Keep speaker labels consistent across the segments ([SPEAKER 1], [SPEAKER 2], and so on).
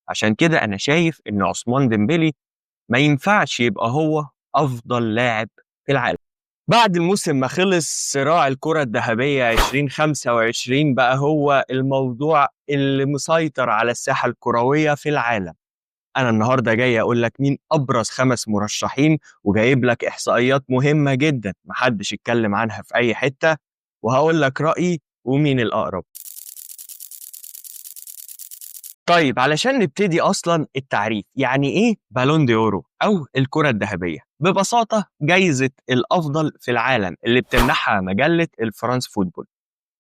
[SPEAKER 1] عشان كده أنا شايف إن عثمان ديمبلي ما ينفعش يبقى هو أفضل لاعب في العالم. بعد الموسم ما خلص، صراع الكرة الذهبية 2025 بقى هو الموضوع اللي مسيطر على الساحة الكروية في العالم. أنا النهاردة جاي أقول لك مين أبرز 5 مرشحين، وجايب لك إحصائيات مهمة جدا محدش يتكلم عنها في أي حتة، وهقول لك رأيي ومين الأقرب. طيب علشان نبتدي أصلا التعريف، يعني إيه بالون دي أورو أو الكرة الذهبية؟ ببساطة جايزة الأفضل في العالم اللي بتمنحها مجلة الفرانس فوتبول.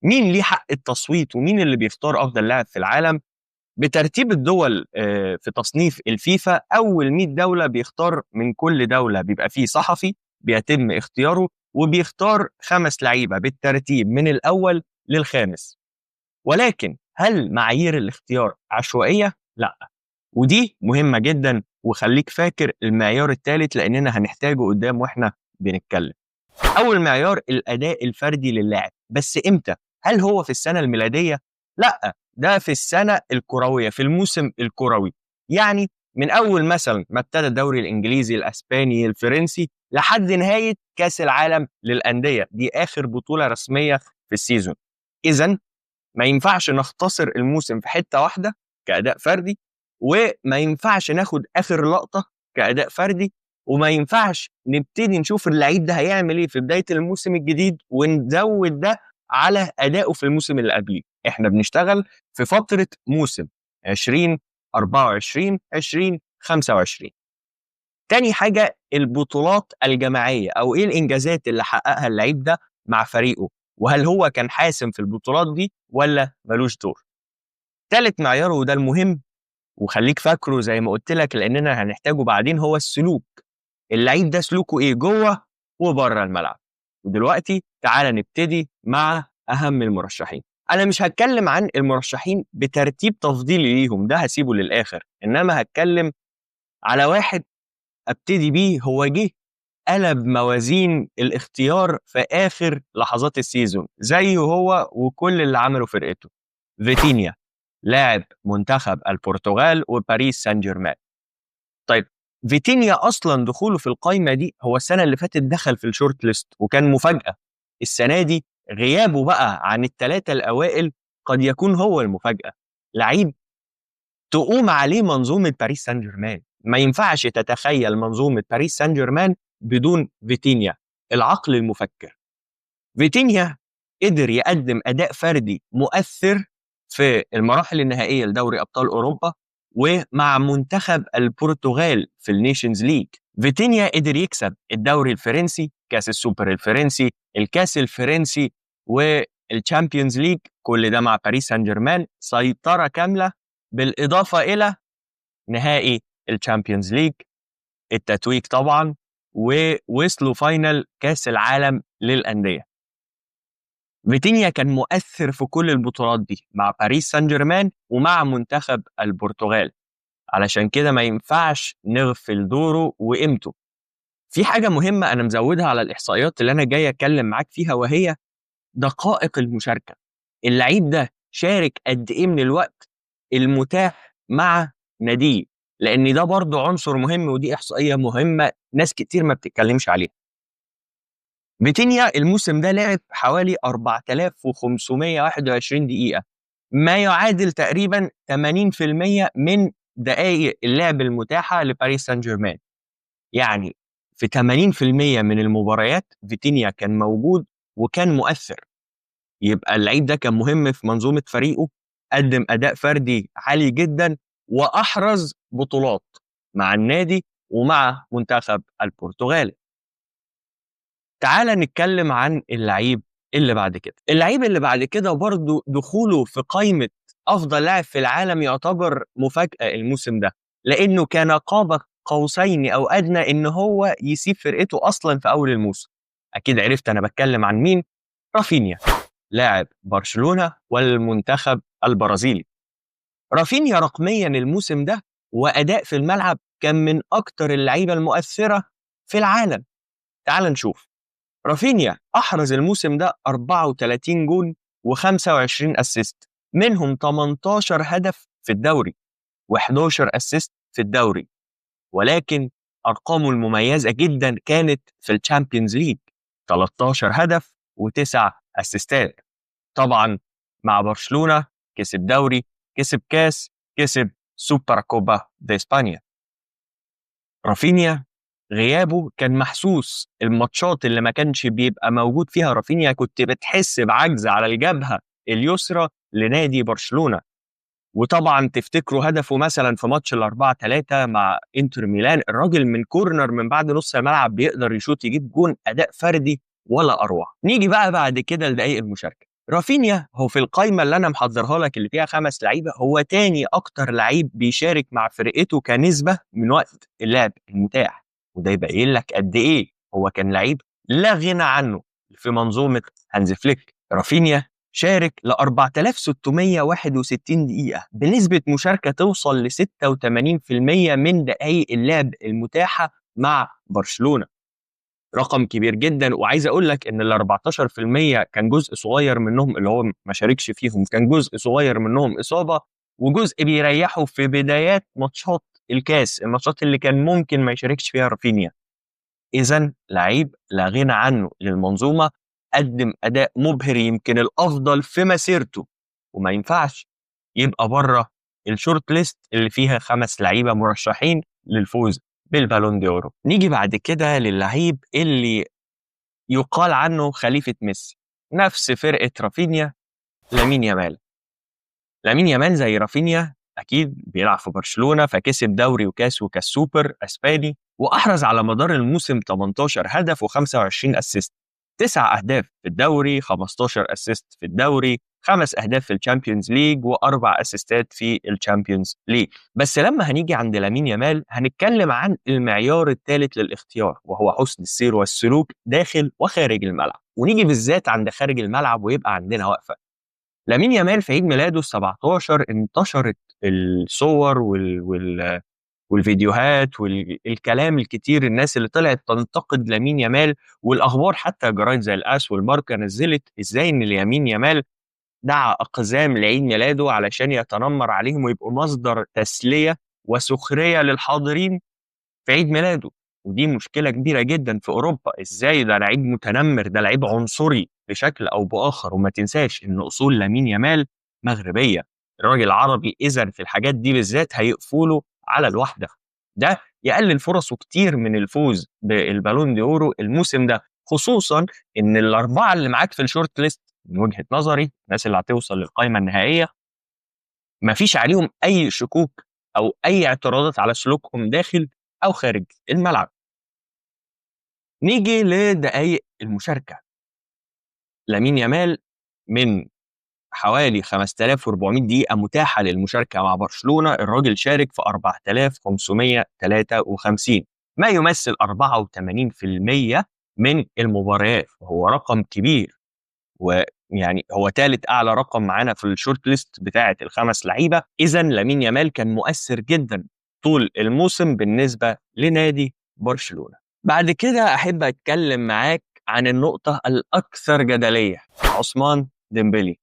[SPEAKER 1] مين ليه حق التصويت ومين اللي بيختار أفضل لاعب في العالم؟ بترتيب الدول في تصنيف الفيفا، أول 100 دولة بيختار من كل دولة، بيبقى فيه صحفي بيتم اختياره وبيختار 5 لعيبة بالترتيب من الأول للخامس. ولكن هل معايير الاختيار عشوائية؟ لا، ودي مهمة جدا، وخليك فاكر المعيار الثالث لأننا هنحتاجه قدام وإحنا بنتكلم. أول معيار الأداء الفردي للاعب، بس إمتى؟ هل هو في السنة الميلادية؟ لا، ده في السنة الكروية، في الموسم الكروي. يعني من أول مثلا ما ابتدى الدوري الإنجليزي، الأسباني، الفرنسي، لحد نهاية كأس العالم للأندية، دي آخر بطولة رسمية في السيزون. إذن ما ينفعش نختصر الموسم في حتة واحدة كأداء فردي، وما ينفعش ناخد آخر لقطة كأداء فردي، وما ينفعش نبتدي نشوف اللعيب ده هيعمل ايه في بداية الموسم الجديد ونزود ده على أدائه في الموسم اللي قبليه. احنا بنشتغل في فترة موسم 2024 2025. تاني حاجة البطولات الجماعية، أو إيه الإنجازات اللي حققها اللعيب ده مع فريقه، وهل هو كان حاسم في البطولات دي ولا ملوش دور. تالت معيار وده المهم، وخليك فاكره زي ما قلت لك لأننا هنحتاجه بعدين، هو السلوك. اللعيب ده سلوكه إيه جوه وبره الملعب. ودلوقتي تعالى نبتدي مع أهم المرشحين. أنا مش هتكلم عن المرشحين بترتيب تفضيلي ليهم، ده هسيبه للآخر، إنما هتكلم على واحد ابتدي بيه. هو جه قلب موازين الاختيار في آخر لحظات السيزون، زيه هو وكل اللي عمله فرقته. فيتينيا، لاعب منتخب البرتغال وباريس سان جيرمان. طيب فيتينيا أصلا دخوله في القائمة دي، هو السنة اللي فاتت دخل في الشورت ليست وكان مفاجأة. السنة دي غيابه بقى عن الثلاثة الأوائل قد يكون هو المفاجأة. لعيب تقوم عليه منظومة باريس سان جيرمان. ما ينفعش تتخيل منظومة باريس سان جيرمان بدون فيتينيا، العقل المفكر. فيتينيا قدر يقدم أداء فردي مؤثر في المراحل النهائية لدوري أبطال أوروبا ومع منتخب البرتغال في النيشنز ليج. فيتينيا قدر يكسب الدوري الفرنسي، كاس السوبر الفرنسي، الكاس الفرنسي، والتشامبيونز ليج، كل ده مع باريس سان جيرمان، سيطرة كاملة، بالإضافة إلى نهائي الشامبيونز ليج، التتويج طبعا، ووصلوا فاينل كاس العالم للأندية. فيتينيا كان مؤثر في كل البطولات دي مع باريس سان جيرمان ومع منتخب البرتغال، علشان كده ما ينفعش نغفل دوره وقيمته. في حاجة مهمة أنا مزودها على الإحصائيات اللي أنا جاي أتكلم معاك فيها، وهي دقائق المشاركة. اللعيب ده شارك قد إيه من الوقت المتاح مع ناديه، لأن ده برضو عنصر مهم، ودي إحصائية مهمة ناس كتير ما بتتكلمش عليها. فيتينيا الموسم ده لعب حوالي 4521 دقيقة، ما يعادل تقريبا 80% من دقائق اللعب المتاحة لباريس سان جيرمان. يعني في 80% من المباريات فيتينيا كان موجود وكان مؤثر. يبقى اللعيب ده كان مهم في منظومة فريقه، قدم أداء فردي عالي جدا، وأحرز بطولات مع النادي ومع منتخب البرتغال. تعال نتكلم عن اللعيب اللي بعد كده. اللعيب اللي بعد كده برضو دخوله في قائمة أفضل لاعب في العالم يعتبر مفاجأة الموسم ده، لأنه كان قاب قوسين أو أدنى إن هو يسيب فرقته أصلا في أول الموسم. أكيد عرفت أنا بتكلم عن مين. رافينيا، لاعب برشلونة والمنتخب البرازيلي. رافينيا رقميا الموسم ده وأداء في الملعب كان من أكتر اللعيبة المؤثرة في العالم. تعال نشوف. رافينيا أحرز الموسم ده 34 جون و25 أسيست، منهم 18 هدف في الدوري. و11 اسيست في الدوري، ولكن ارقامه المميزه جدا كانت في الشامبيونز ليج، 13 هدف و9 اسيستات. طبعا مع برشلونه كسب دوري، كسب كاس، كسب سوبر كوبا دي اسبانيا. رافينيا غيابه كان محسوس، الماتشات اللي ما كانش بيبقى موجود فيها رافينيا كنت بتحس بعجز على الجبهة اليسرى لنادي برشلونة. وطبعا تفتكروا هدفه مثلا في ماتش ال4-3 مع انتر ميلان، الراجل من كورنر من بعد نص الملعب بيقدر يشوط يجيب جون، أداء فردي ولا أروع. نيجي بقى بعد كده لدقائق المشاركة. رافينيا هو في القائمة اللي أنا محضرها لك اللي فيها 5 لعيبة هو تاني أكتر لعيب بيشارك مع فرقته كنسبة من وقت اللعب المتاح، وده يبين لك قد إيه هو كان لعيب لا غنى عنه في منظومة هانز فليك. رافينيا شارك ل 4661 دقيقة بنسبة مشاركة توصل ل 86% من دقائق اللعب المتاحة مع برشلونة، رقم كبير جدا. وعايز اقول لك ان ال 14% كان جزء صغير منهم اللي هو ما شاركش فيهم، كان جزء صغير منهم إصابة، وجزء بيريحوا في بدايات ماتشات الكاس، الماتشات اللي كان ممكن ما يشاركش فيها رافينيا. إذن لعيب لا غنى عنه للمنظومة، قدم أداء مبهر يمكن الأفضل في مسيرته، وما ينفعش يبقى بره الشورت ليست اللي فيها 5 لعيبة مرشحين للفوز بالبالون دي أورو. نيجي بعد كده للعيب اللي يقال عنه خليفة ميسي، نفس فرقة رافينيا، لامين يامال. لامين يامال زي رافينيا اكيد بيلعب في برشلونه، فكسب دوري وكاس وكاس سوبر اسباني، واحرز على مدار الموسم 18 هدف و25 اسيست، 9 اهداف في الدوري، 15 اسيست في الدوري، 5 اهداف في الشامبيونز ليج، واربع اسيستات في الشامبيونز ليج. بس لما هنيجي عند لامين يامال هنتكلم عن المعيار الثالث للاختيار، وهو حسن السير والسلوك داخل وخارج الملعب. ونيجي بالذات عند خارج الملعب ويبقى عندنا وقفه. لامين يامال في عيد ميلاده ال17 انتشرت الصور والفيديوهات والكلام الكتير، الناس اللي طلعت تنتقد لامين يامال، والاخبار حتى جرايد زي الاس والماركا نزلت ازاي ان لامين يامال دعا اقزام لعيد ميلاده علشان يتنمر عليهم ويبقوا مصدر تسليه وسخريه للحاضرين في عيد ميلاده. ودي مشكلة كبيرة جدا في أوروبا، إزاي ده لعيب متنمر، ده لعيب عنصري بشكل أو بآخر. وما تنساش إن أصول لامين يامال مغربية، الراجل عربي، إذن في الحاجات دي بالذات هيقفلوا على الواحدة. ده يقلل فرصه كتير من الفوز بالبالون دي أورو الموسم ده، خصوصا إن الأربعة اللي معاك في الشورت ليست من وجهة نظري الناس اللي هتوصل للقائمة النهائية ما فيش عليهم أي شكوك أو أي اعتراضات على سلوكهم داخل أو خارج الملعب. نيجي لدقايق المشاركة. لامين يامال من حوالي 5400 دقيقة متاحة للمشاركة مع برشلونة، الراجل شارك في 4553، ما يمثل 84% من المباريات، وهو رقم كبير. ويعني هو ثالث اعلى رقم معانا في الشورت ليست بتاعه الخمس لعيبه. اذا لامين يامال كان مؤثر جدا طول الموسم بالنسبه لنادي برشلونه. بعد كده احب اتكلم معاك عن النقطه الاكثر جدليه، عثمان ديمبلي.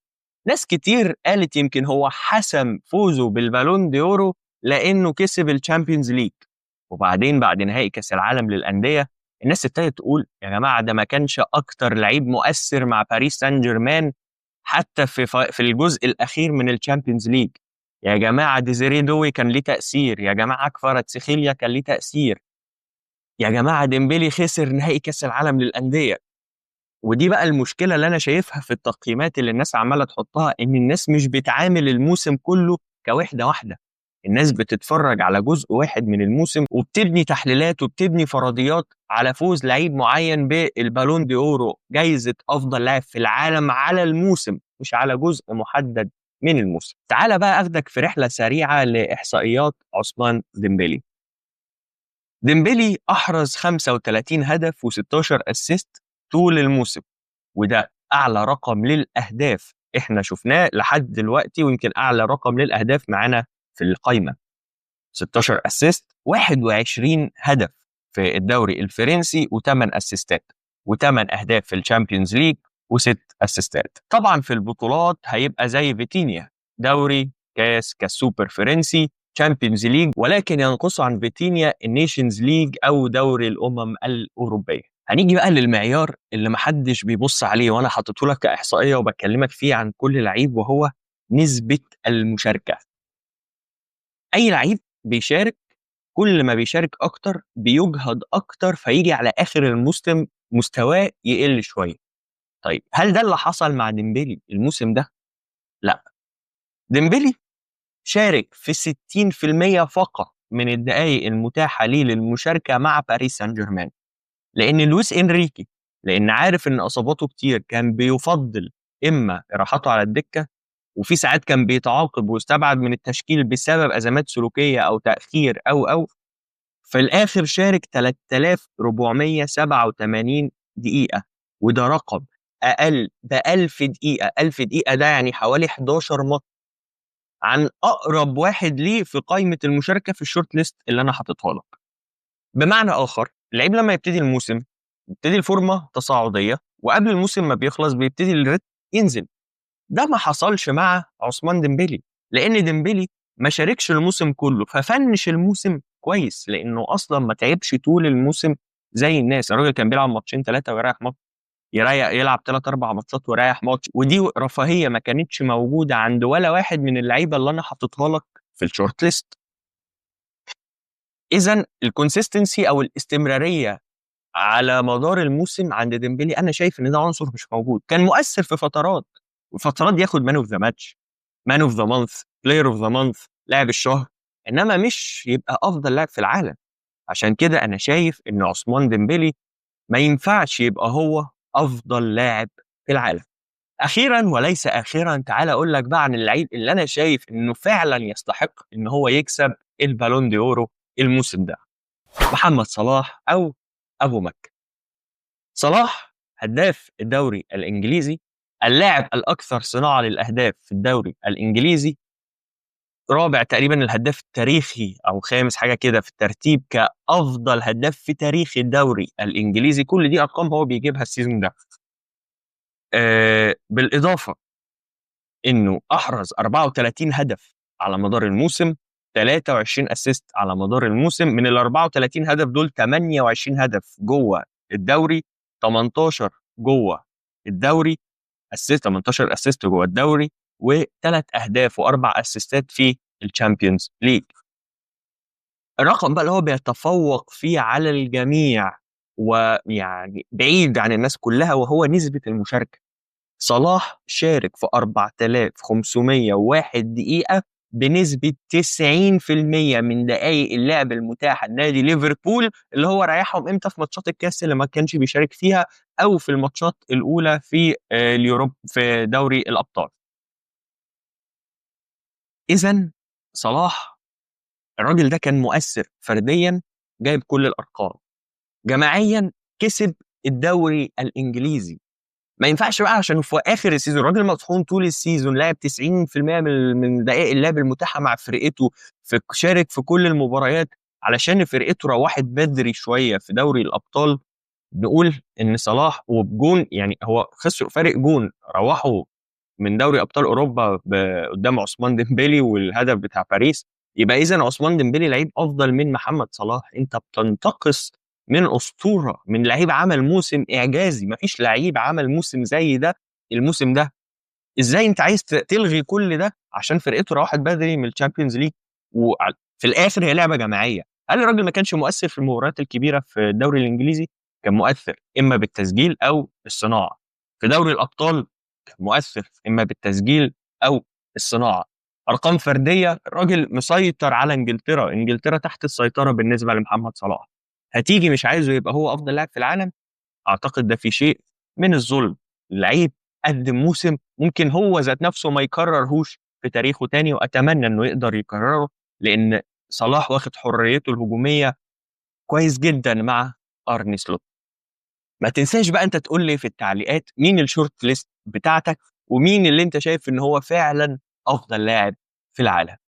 [SPEAKER 1] ناس كتير قالت يمكن هو حسم فوزه بالبالون دي اورو لانه كسب الشامبيونز ليج، وبعدين بعد نهائي كاس العالم للانديه الناس ابتدت تقول يا جماعه ده ما كانش اكتر لعيب مؤثر مع باريس سان جيرمان حتى في الجزء الاخير من الشامبيونز ليج. يا جماعه ديزيري دوي كان ليه تاثير، يا جماعه كفاراتسخيليا كان ليه تاثير، يا جماعه ديمبلي خسر نهائي كاس العالم للانديه. ودي بقى المشكله اللي انا شايفها في التقييمات اللي الناس عماله تحطها، ان الناس مش بتعامل الموسم كله كوحده واحده، الناس بتتفرج على جزء واحد من الموسم وبتبني تحليلات وبتبني فرضيات على فوز لعيب معين بالبالون دي اورو، جايزة افضل لاعب في العالم على الموسم مش على جزء محدد من الموسم. تعال بقى اخدك في رحلة سريعة لاحصائيات عثمان ديمبلي. ديمبلي احرز 35 هدف و16 اسيست طول الموسم، وده اعلى رقم للاهداف احنا شفناه لحد دلوقتي، ويمكن اعلى رقم للاهداف معانا في القائمة. 16 اسيست، 21 هدف في الدوري الفرنسي، و8 اسيستات، و8 اهداف في الشامبيونز ليج، و6 اسيستات. طبعا في البطولات هيبقى زي فيتينيا، دوري، كاس سوبر فرنسي، تشامبيونز ليج، ولكن ينقصه عن فيتينيا النيشنز ليج أو دوري الأمم الأوروبية. هنيجي بقى للمعيار اللي محدش بيبص عليه وأنا حاطته لك كإحصائية وبكلمك فيه عن كل لعيب، وهو نسبة المشاركة. أي لعيب بيشارك، كل ما بيشارك أكتر بيجهد أكتر، فيجي على آخر الموسم مستواه يقل شوية. طيب هل ده اللي حصل مع ديمبلي الموسم ده؟ لأ، ديمبلي شارك في 60% فقط من الدقايق المتاحة ليه للمشاركة مع باريس سان جيرمان، لأن لويس إنريكي لأن عارف إن إصاباته كتير كان بيفضل إما راحته على الدكة، وفي ساعات كان بيتعاقب ويستبعد من التشكيل بسبب أزمات سلوكية أو تأخير أو في الآخر شارك 3487 دقيقة، وده رقم أقل ب1000 دقيقة. 1000 دقيقة ده يعني حوالي 11 ماتش عن أقرب واحد ليه في قائمة المشاركة في الشورت ليست اللي أنا حاططها لك. بمعنى آخر، اللعيب لما يبتدي الموسم يبتدي الفورمة تصاعدية، وقبل الموسم ما بيخلص بيبتدي الريتم ينزل. ده ما حصلش مع عثمان ديمبلي، لأن ديمبلي ما شاركش الموسم كله ففنش الموسم كويس، لأنه أصلا ما تعبش طول الموسم زي الناس. الراجل كان بيلعب ماتشين ثلاثة ويريح ماتش، يلعب 3 4 ماتشات ويريح ماتش، ودي رفاهية ما كانتش موجودة عند ولا واحد من اللعيبة اللي أنا حاططها لك في الشورت ليست. إذا الكونسيستنسي أو الاستمرارية على مدار الموسم عند ديمبلي أنا شايف إن ده عنصر مش موجود. كان مؤثر في فترات، وفترات ياخد مان اوف ذا ماتش، مان اوف ذا مانث، بلاير اوف ذا مانث، لاعب الشهر، انما مش يبقى افضل لاعب في العالم. عشان كده انا شايف ان عثمان ديمبلي ما ينفعش يبقى هو افضل لاعب في العالم. اخيرا وليس اخيرا، تعال اقول لك بقى عن اللعيب اللي انا شايف انه فعلا يستحق ان هو يكسب البالون دي اورو الموسم ده: محمد صلاح او ابو مكة. صلاح هداف الدوري الانجليزي، اللاعب الاكثر صناعه للاهداف في الدوري الانجليزي، رابع تقريبا الهداف التاريخي او خامس حاجه كده في الترتيب كافضل هداف في تاريخ الدوري الانجليزي. كل دي ارقام هو بيجيبها السيزون ده. بالاضافه انه احرز 34 هدف على مدار الموسم، 23 اسيست على مدار الموسم. من ال 34 هدف دول 28 هدف جوه الدوري، 18 جوه الدوري، 18 اسيست جوه الدوري، وثلاث اهداف واربع اسيستات في الشامبيونز ليج. الرقم بقى اللي هو بيتفوق فيه على الجميع ويعني بعيد عن الناس كلها، وهو نسبة المشاركة. صلاح شارك في 4501 دقيقة بنسبة 90% من دقائق اللعب المتاحة لنادي ليفربول، اللي هو ريحهم امتى؟ في ماتشات الكاس اللي ما كانش بيشارك فيها، او في الماتشات الاولى في اليوروب في دوري الابطال. اذا صلاح الراجل ده كان مؤثر فرديا، جايب كل الارقام، جماعيا كسب الدوري الانجليزي. ما ينفعش بقى عشان في اخر السيزون الراجل مطحون طول السيزون، لعب 90% من دقائق اللعب المتاحه مع فرقته، شارك في كل المباريات، علشان فرقته روحت بدري شويه في دوري الابطال، نقول ان صلاح وبجون، يعني هو خسر فارق جون، روحوا من دوري ابطال اوروبا قدام عثمان ديمبلي والهدف بتاع باريس. يبقى اذا عثمان ديمبلي لعيب افضل من محمد صلاح. انت بتنتقص من اسطوره، من لعيب عمل موسم اعجازي. مفيش لعيب عمل موسم زي ده الموسم ده. ازاي انت عايز تلغي كل ده عشان فرقته راحت بدري من الشامبيونز ليج؟ وفي الاخر هي لعبه جماعيه. هل الراجل ما كانش مؤثر في المباريات الكبيره في الدوري الانجليزي؟ كان مؤثر اما بالتسجيل او الصناعه. في دوري الابطال كان مؤثر اما بالتسجيل او الصناعه. ارقام فرديه، الراجل مسيطر على انجلترا، انجلترا تحت السيطره بالنسبه لمحمد صلاح. هتيجي مش عايزه يبقى هو افضل لاعب في العالم؟ اعتقد ده في شيء من الظلم. اللعيب قدم موسم ممكن هو ذات نفسه ما يكررهوش في تاريخه تاني، واتمنى انه يقدر يكرره، لان صلاح واخد حريته الهجوميه كويس جدا مع ارني سلوت. ما تنساش بقى انت تقول لي في التعليقات مين الشورت ليست بتاعتك، ومين اللي انت شايف ان هو فعلا افضل لاعب في العالم.